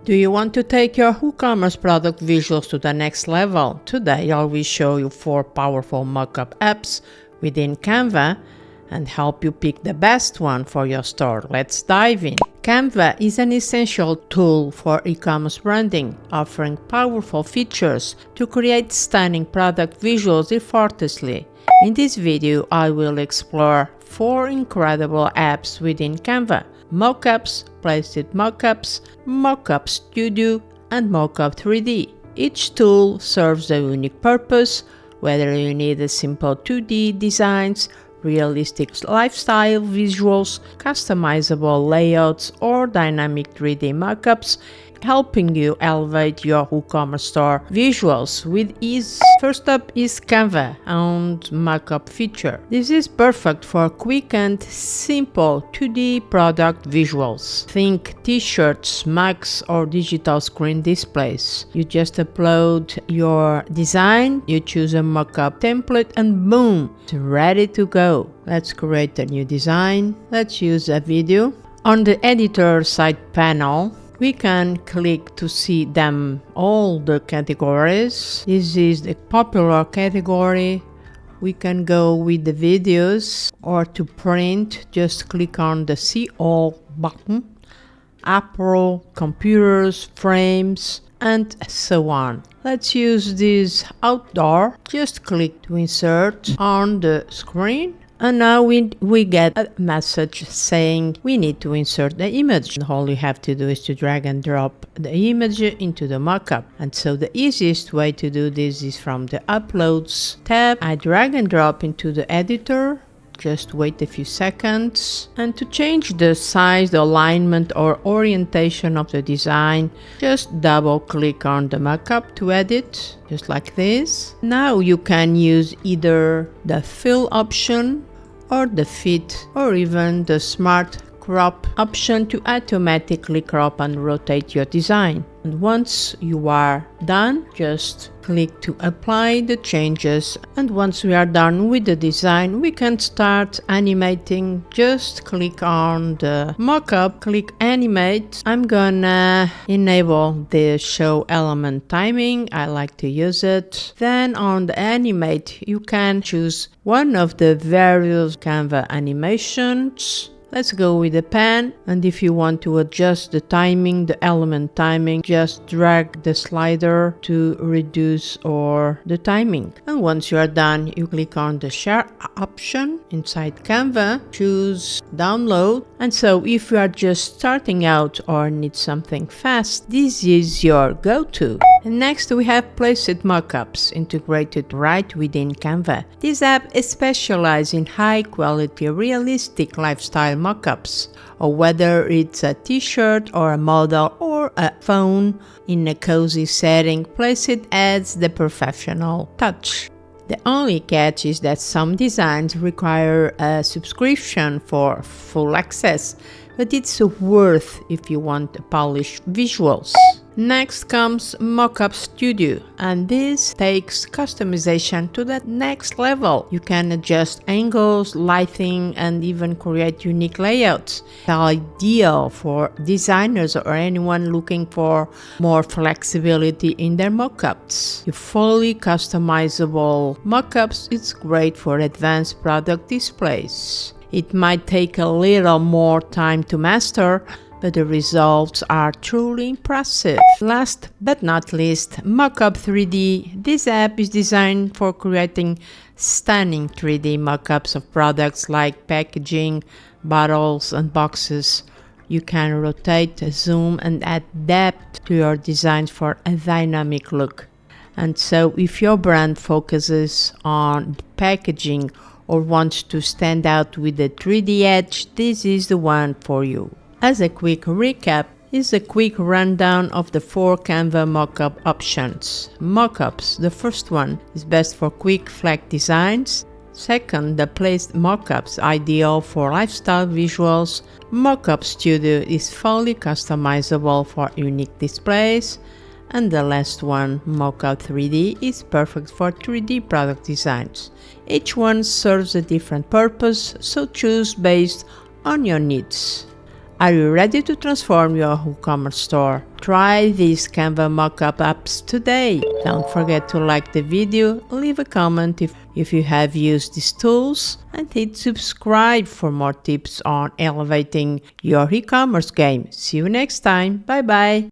Do you want to take your WooCommerce product visuals to the next level? Today I will show you 4 powerful mockup apps within Canva and help you pick the best one for your store. Let's dive in. Canva is an essential tool for e-commerce branding, offering powerful features to create stunning product visuals effortlessly. In this video, I will explore 4 incredible apps within Canva: Mockups, Placeit Mockups, Mockup Studio, and Mockup 3D. Each tool serves a unique purpose, whether you need a simple 2D designs, realistic lifestyle visuals, customizable layouts, or dynamic 3D mockups, helping you elevate your WooCommerce store visuals with ease. First up is Canva and Mockup feature. This is perfect for quick and simple 2D product visuals. Think t-shirts, mugs, or digital screen displays. You just upload your design, you choose a mockup template, and boom, it's ready to go. Let's create a new design. Let's use a video. On the editor side panel, we can click to see them all the categories. This is the popular category. We can go with the videos, or to print, just click on the see all button. Apple, computers, frames, and so on. Let's use this outdoor. Just click to insert on the screen. And now we get a message saying we need to insert the image. All you have to do is to drag and drop the image into the mockup. And so the easiest way to do this is from the Uploads tab. I drag and drop into the editor. Just wait a few seconds. And to change the size, the alignment, or orientation of the design, just double click on the mockup to edit, just like this. Now you can use either the fill option or the fit, or even the smart crop option to automatically crop and rotate your design. And once you are done, just click to apply the changes. And once we are done with the design, we can start animating. Just click on the mockup, click animate. I'm gonna enable the show element timing. I like to use it. Then on the animate, you can choose one of the various Canva animations. Let's go with the pen, and if you want to adjust the timing, the element timing, just drag the slider to reduce or the timing. And once you are done, you click on the share option inside Canva, choose download. And so if you are just starting out or need something fast, this is your go-to. And next we have Placeit Mockups, integrated right within Canva. This app is specialized in high quality, realistic lifestyle mockups, or whether it's a t-shirt or a model or a phone in a cozy setting, Placeit adds the professional touch. The only catch is that some designs require a subscription for full access, but it's worth if you want polished visuals. Next comes Mockup Studio, and this takes customization to the next level. You can adjust angles, lighting, and even create unique layouts. It's ideal for designers or anyone looking for more flexibility in their mockups. Your fully customizable mockups is great for advanced product displays. It might take a little more time to master, but the results are truly impressive. Last but not least, Mockup 3D. This app is designed for creating stunning 3D mockups of products like packaging, bottles, and boxes. You can rotate, zoom, and add depth to your designs for a dynamic look. And so if your brand focuses on packaging or wants to stand out with a 3D edge, this is the one for you. As a quick recap, is a quick rundown of the 4 Canva mockup options. Mockups, the first one, is best for quick flag designs. Second, the Placeit Mockups, ideal for lifestyle visuals. Mockup Studio is fully customizable for unique displays. And the last one, Mockup 3D, is perfect for 3D product designs. Each one serves a different purpose, so choose based on your needs. Are you ready to transform your WooCommerce store? Try these Canva Mockup apps today. Don't forget to like the video, leave a comment if you have used these tools, and hit subscribe for more tips on elevating your e-commerce game. See you next time. Bye bye.